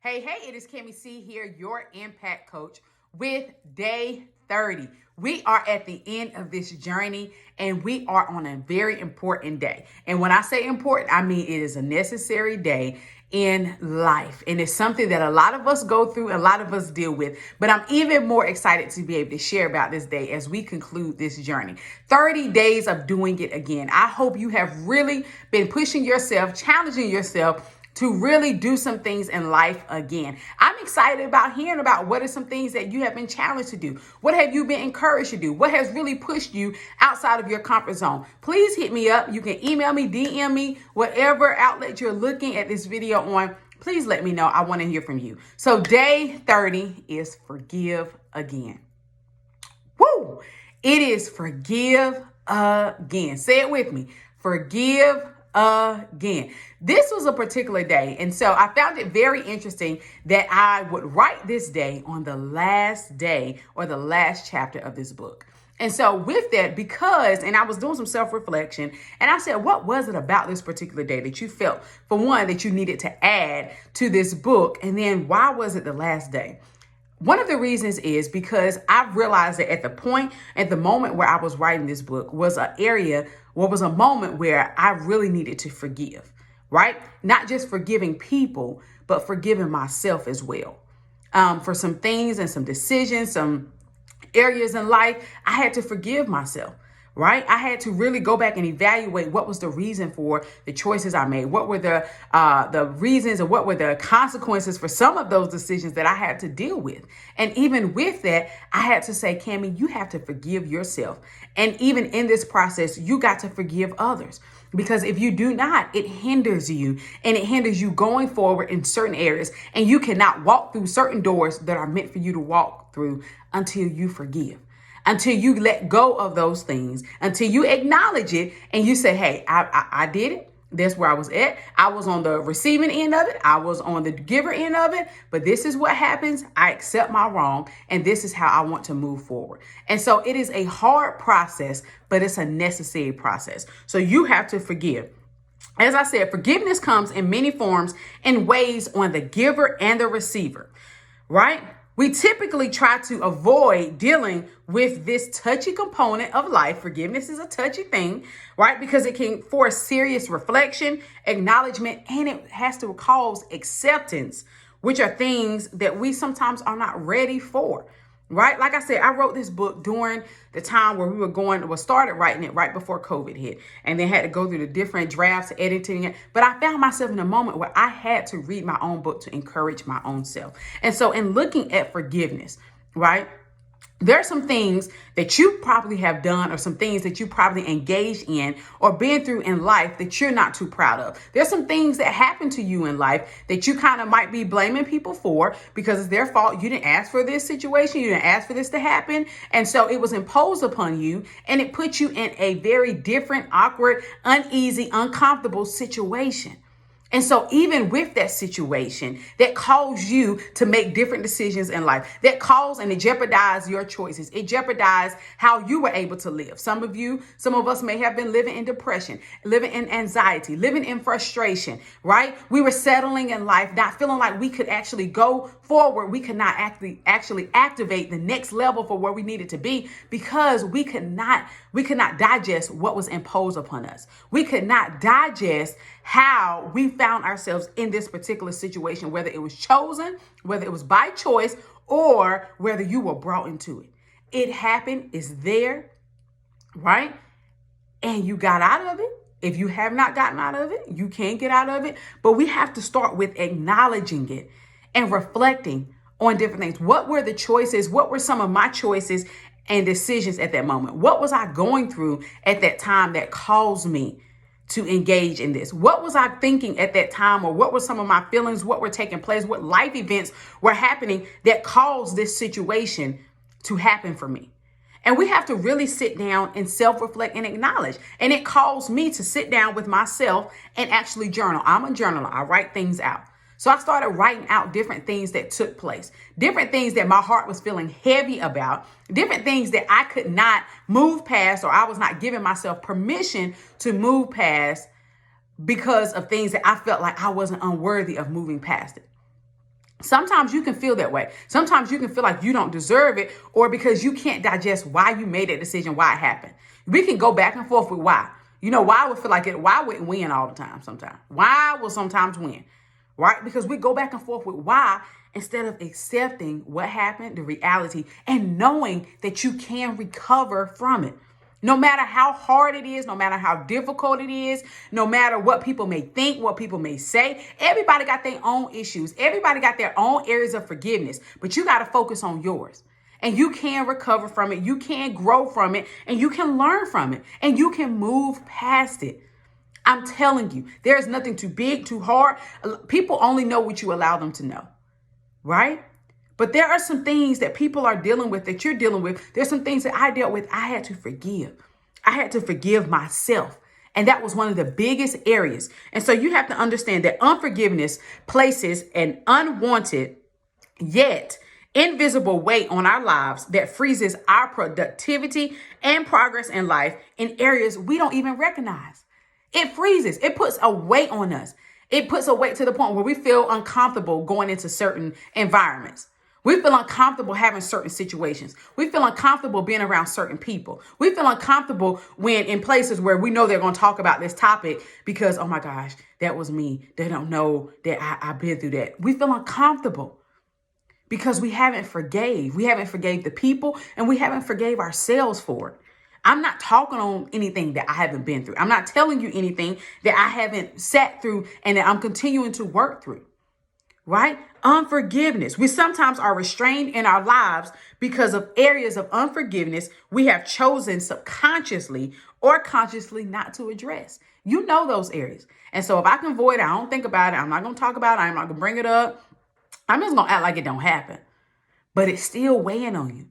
Hey, it is Cammie C here, your impact coach with day 30. We are at the end of this journey and we are on a very important day. And when I say important, I mean it is a necessary day in life. And it's something that a lot of us go through, a lot of us deal with. But I'm even more excited to be able to share about this day as we conclude this journey. 30 days of doing it again. I hope you have really been pushing yourself, challenging yourself to really do some things in life again. I'm excited about hearing about what are some things that you have been challenged to do. What have you been encouraged to do? What has really pushed you outside of your comfort zone? Please hit me up. You can email me, DM me, whatever outlet you're looking at this video on. Please let me know. I want to hear from you. So day 30 is forgive again. Woo! It is forgive again. Say it with me. Forgive again. This was a particular day. And so I found it very interesting that I would write this day on the last day or the last chapter of this book. And so with that, and I was doing some self-reflection and I said, what was it about this particular day that you felt, for one, that you needed to add to this book? And then why was it the last day? One of the reasons is because I realized that at the moment where I was writing this book was a moment where I really needed to forgive, right? Not just forgiving people, but forgiving myself as well. For some things and some decisions, some areas in life, I had to forgive myself. Right? I had to really go back and evaluate what was the reason for the choices I made. What were the reasons and what were the consequences for some of those decisions that I had to deal with. And even with that, I had to say, Cammie, you have to forgive yourself. And even in this process, you got to forgive others. Because if you do not, it hinders you and it hinders you going forward in certain areas. And you cannot walk through certain doors that are meant for you to walk through until you forgive. Until you let go of those things, until you acknowledge it and you say, hey, I did it. That's where I was at. I was on the receiving end of it. I was on the giver end of it. But this is what happens. I accept my wrong. And this is how I want to move forward. And so it is a hard process, but it's a necessary process. So you have to forgive. As I said, forgiveness comes in many forms and ways on the giver and the receiver, right? We typically try to avoid dealing with this touchy component of life. Forgiveness is a touchy thing, right? Because it can force serious reflection, acknowledgement, and it has to cause acceptance, which are things that we sometimes are not ready for, right? Like I said, I wrote this book during the time where we started writing it right before COVID hit, and then had to go through the different drafts, editing it. But I found myself in a moment where I had to read my own book to encourage my own self. And so in looking at forgiveness, right? There are some things that you probably have done or some things that you probably engaged in or been through in life that you're not too proud of. There's some things that happen to you in life that you kind of might be blaming people for because it's their fault. You didn't ask for this situation. You didn't ask for this to happen. And so it was imposed upon you and it put you in a very different, awkward, uneasy, uncomfortable situation. And so even with that situation that caused you to make different decisions in life, that caused and it jeopardized your choices. It jeopardized how you were able to live. Some of us may have been living in depression, living in anxiety, living in frustration, right? We were settling in life, not feeling like we could actually go forward. We could not actually activate the next level for where we needed to be because we could not digest what was imposed upon us. We could not digest how we found ourselves in this particular situation, whether it was chosen, whether it was by choice, or whether you were brought into it. It happened, it's there, right? And you got out of it. If you have not gotten out of it, you can't get out of it. But we have to start with acknowledging it and reflecting on different things. What were the choices? What were some of my choices and decisions at that moment? What was I going through at that time that caused me to engage in this? What was I thinking at that time? Or what were some of my feelings? What were taking place? What life events were happening that caused this situation to happen for me? And we have to really sit down and self-reflect and acknowledge. And it caused me to sit down with myself and actually journal. I'm a journaler. I write things out. So I started writing out different things that took place, different things that my heart was feeling heavy about, different things that I could not move past or I was not giving myself permission to move past because of things that I felt like I wasn't unworthy of moving past it. Sometimes you can feel that way. Sometimes you can feel like you don't deserve it, or because you can't digest why you made that decision, why it happened. We can go back and forth with why. Why would feel like it. Why wouldn't win all the time sometimes. Why will sometimes win, right? Because we go back and forth with why instead of accepting what happened, the reality, and knowing that you can recover from it. No matter how hard it is, no matter how difficult it is, no matter what people may think, what people may say, everybody got their own issues. Everybody got their own areas of forgiveness, but you got to focus on yours. And you can recover from it. You can grow from it, and you can learn from it, and you can move past it. I'm telling you, there is nothing too big, too hard. People only know what you allow them to know, right? But there are some things that people are dealing with, that you're dealing with. There's some things that I dealt with. I had to forgive. I had to forgive myself. And that was one of the biggest areas. And so you have to understand that unforgiveness places an unwanted yet invisible weight on our lives that freezes our productivity and progress in life in areas we don't even recognize. It freezes. It puts a weight on us. It puts a weight to the point where we feel uncomfortable going into certain environments. We feel uncomfortable having certain situations. We feel uncomfortable being around certain people. We feel uncomfortable when in places where we know they're going to talk about this topic because, oh my gosh, that was me. They don't know that I've been through that. We feel uncomfortable because we haven't forgave. We haven't forgave the people, and we haven't forgave ourselves for it. I'm not talking on anything that I haven't been through. I'm not telling you anything that I haven't sat through and that I'm continuing to work through. Right? Unforgiveness. We sometimes are restrained in our lives because of areas of unforgiveness we have chosen subconsciously or consciously not to address. You know those areas. And so if I can avoid it, I don't think about it. I'm not going to talk about it. I'm not going to bring it up. I'm just going to act like it don't happen. But it's still weighing on you.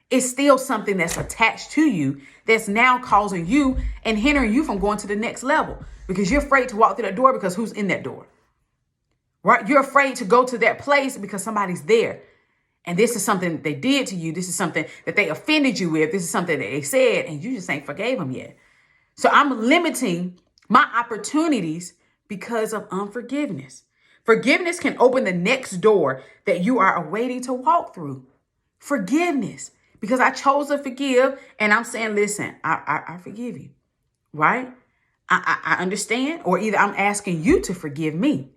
It's still something that's attached to you that's now causing you and hindering you from going to the next level because you're afraid to walk through that door because who's in that door? Right? You're afraid to go to that place because somebody's there. And this is something that they did to you. This is something that they offended you with. This is something that they said, and you just ain't forgave them yet. So I'm limiting my opportunities because of unforgiveness. Forgiveness can open the next door that you are awaiting to walk through. Forgiveness. Because I chose to forgive, and I'm saying, listen, I forgive you. Right? I understand. Or either I'm asking you to forgive me.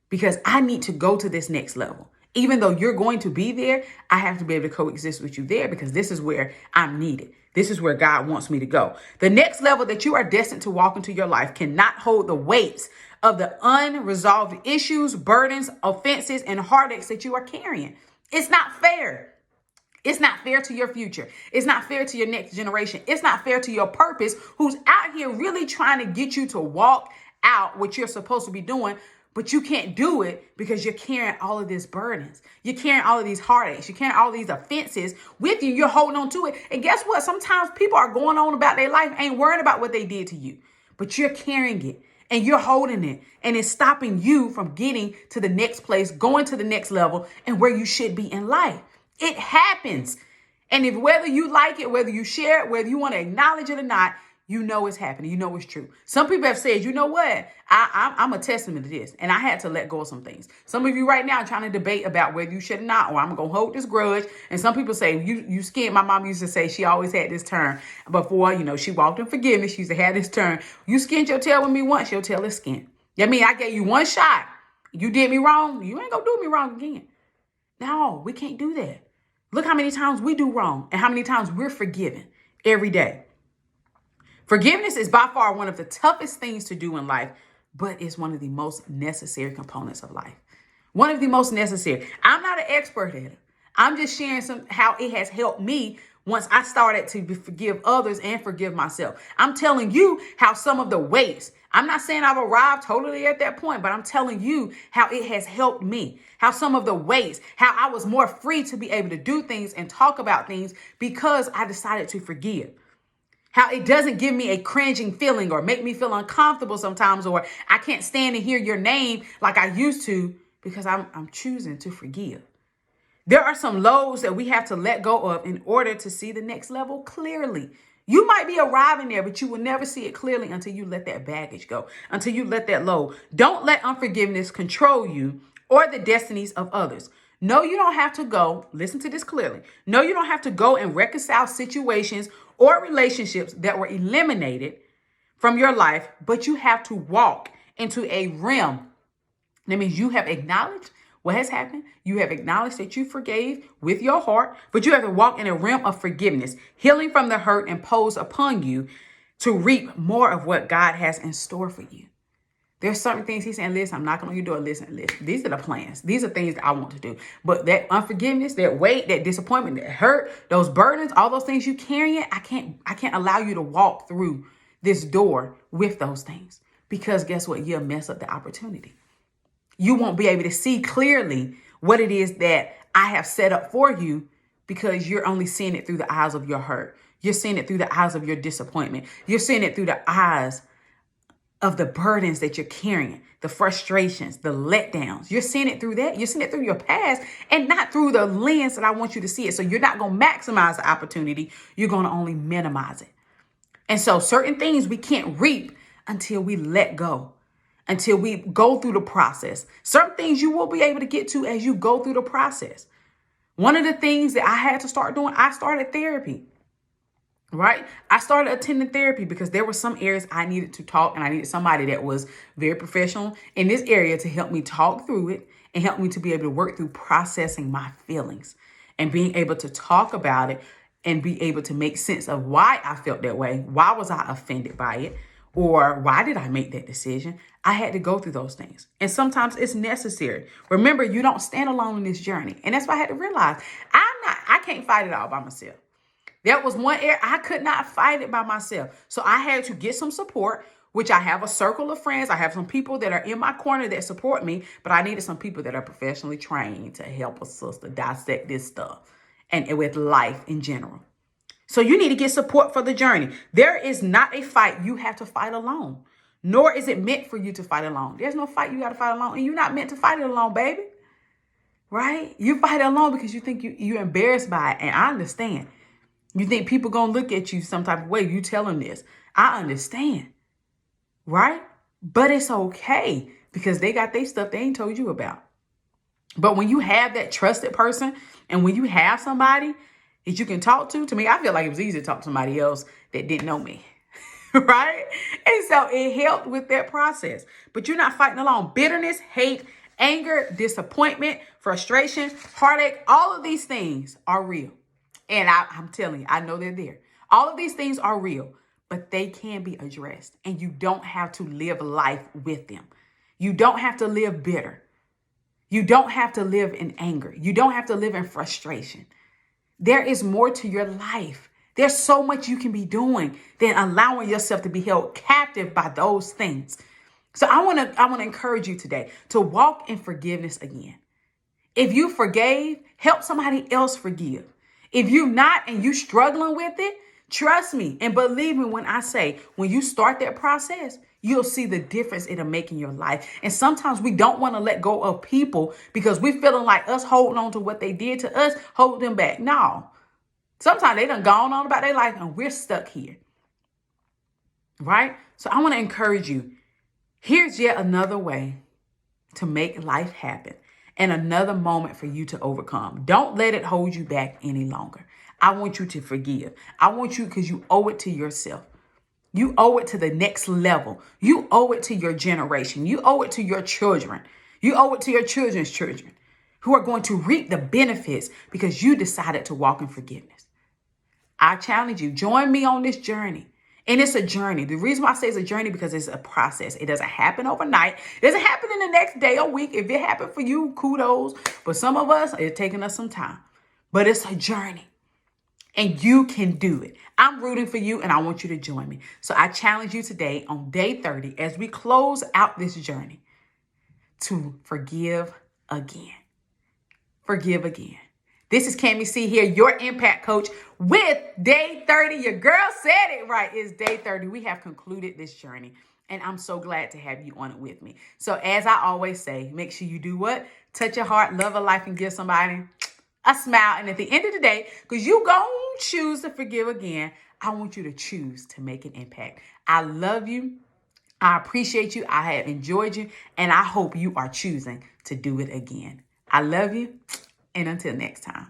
Because I need to go to this next level. Even though you're going to be there, I have to be able to coexist with you there because this is where I'm needed. This is where God wants me to go. The next level that you are destined to walk into your life cannot hold the weights of the unresolved issues, burdens, offenses, and heartaches that you are carrying. It's not fair. It's not fair to your future. It's not fair to your next generation. It's not fair to your purpose, who's out here really trying to get you to walk out what you're supposed to be doing. But you can't do it because you're carrying all of these burdens. You're carrying all of these heartaches. You're carrying all these offenses with you. You're holding on to it. And guess what? Sometimes people are going on about their life, ain't worrying about what they did to you. But you're carrying it and you're holding it. And it's stopping you from getting to the next place, going to the next level and where you should be in life. It happens. And if whether you like it, whether you share it, whether you want to acknowledge it or not, you know it's happening. You know it's true. Some people have said, you know what? I'm a testament to this. And I had to let go of some things. Some of you right now are trying to debate about whether you should or not, or I'm going to hold this grudge. And some people say, you skin. My mom used to say she always had this term before, she walked in forgiveness. She used to have this term. You skinned your tail with me once, your tail is skinned. I mean, I gave you one shot. You did me wrong. You ain't going to do me wrong again. No, we can't do that. Look how many times we do wrong and how many times we're forgiven every day. Forgiveness is by far one of the toughest things to do in life, but it's one of the most necessary components of life. One of the most necessary. I'm not an expert at it. I'm just sharing how it has helped me once I started to forgive others and forgive myself. I'm telling you how some of the weights, I'm not saying I've arrived totally at that point, but I'm telling you how it has helped me, how some of the weights, how I was more free to be able to do things and talk about things because I decided to forgive. How it doesn't give me a cringing feeling or make me feel uncomfortable sometimes, or I can't stand to hear your name like I used to because I'm choosing to forgive. There are some lows that we have to let go of in order to see the next level clearly. You might be arriving there, but you will never see it clearly until you let that baggage go, until you let that low. Don't let unforgiveness control you or the destinies of others. No, you don't have to go. Listen to this clearly. No, you don't have to go and reconcile situations or relationships that were eliminated from your life, but you have to walk into a realm. That means you have acknowledged what has happened. You have acknowledged that you forgave with your heart, but you have to walk in a realm of forgiveness, healing from the hurt imposed upon you to reap more of what God has in store for you. There's certain things he's saying, listen, I'm knocking on your door. Listen. These are the plans. These are things that I want to do. But that unforgiveness, that weight, that disappointment, that hurt, those burdens, all those things you carrying, I can't allow you to walk through this door with those things. Because guess what? You'll mess up the opportunity. You won't be able to see clearly what it is that I have set up for you because you're only seeing it through the eyes of your hurt. You're seeing it through the eyes of your disappointment. You're seeing it through the eyes of the burdens that you're carrying, the frustrations, the letdowns. You're seeing it through that. You're seeing it through your past and not through the lens that I want you to see it. So you're not going to maximize the opportunity. You're going to only minimize it. And so certain things we can't reap until we let go, until we go through the process. Certain things you will be able to get to as you go through the process. One of the things that I had to start doing, I started therapy. Right? I started attending therapy because there were some areas I needed to talk, and I needed somebody that was very professional in this area to help me talk through it and help me to be able to work through processing my feelings and being able to talk about it and be able to make sense of why I felt that way. Why was I offended by it? Or why did I make that decision? I had to go through those things. And sometimes it's necessary. Remember, you don't stand alone in this journey. And that's why I had to realize I can't fight it all by myself. That was one area I could not fight it by myself. So I had to get some support, which I have a circle of friends. I have some people that are in my corner that support me, but I needed some people that are professionally trained to help a sister dissect this stuff and with life in general. So you need to get support for the journey. There is not a fight you have to fight alone, nor is it meant for you to fight alone. There's no fight you got to fight alone, and you're not meant to fight it alone, baby. Right? You fight it alone because you think you're embarrassed by it, and I understand. You think people going to look at you some type of way. You tell them this. I understand. Right? But it's okay because they got their stuff they ain't told you about. But when you have that trusted person and when you have somebody that you can talk to me, I feel like it was easy to talk to somebody else that didn't know me. Right? And so it helped with that process. But you're not fighting alone. Bitterness, hate, anger, disappointment, frustration, heartache, all of these things are real. And I'm telling you, I know they're there. All of these things are real, but they can be addressed. And you don't have to live life with them. You don't have to live bitter. You don't have to live in anger. You don't have to live in frustration. There is more to your life. There's so much you can be doing than allowing yourself to be held captive by those things. So I want to encourage you today to walk in forgiveness again. If you forgave, help somebody else forgive. If you're not and you're struggling with it, trust me and believe me when I say, when you start that process, you'll see the difference it'll make in your life. And sometimes we don't want to let go of people because we're feeling like us holding on to what they did to us, hold them back. No. Sometimes they done gone on about their life and we're stuck here. Right? So I want to encourage you. Here's yet another way to make life happen. And another moment for you to overcome. Don't let it hold you back any longer. I want you to forgive. I want you because you owe it to yourself. You owe it to the next level. You owe it to your generation. You owe it to your children. You owe it to your children's children who are going to reap the benefits because you decided to walk in forgiveness. I challenge you, join me on this journey. And it's a journey. The reason why I say it's a journey because it's a process. It doesn't happen overnight. It doesn't happen in the next day or week. If it happened for you, kudos. But some of us, it's taking us some time. But it's a journey. And you can do it. I'm rooting for you and I want you to join me. So I challenge you today on day 30 as we close out this journey to forgive again. Forgive again. This is Cammie C here, your impact coach with day 30. Your girl said it right. It's day 30. We have concluded this journey and I'm so glad to have you on it with me. So as I always say, make sure you do what? Touch your heart, love a life and give somebody a smile. And at the end of the day, because you gonna choose to forgive again, I want you to choose to make an impact. I love you. I appreciate you. I have enjoyed you. And I hope you are choosing to do it again. I love you. And until next time.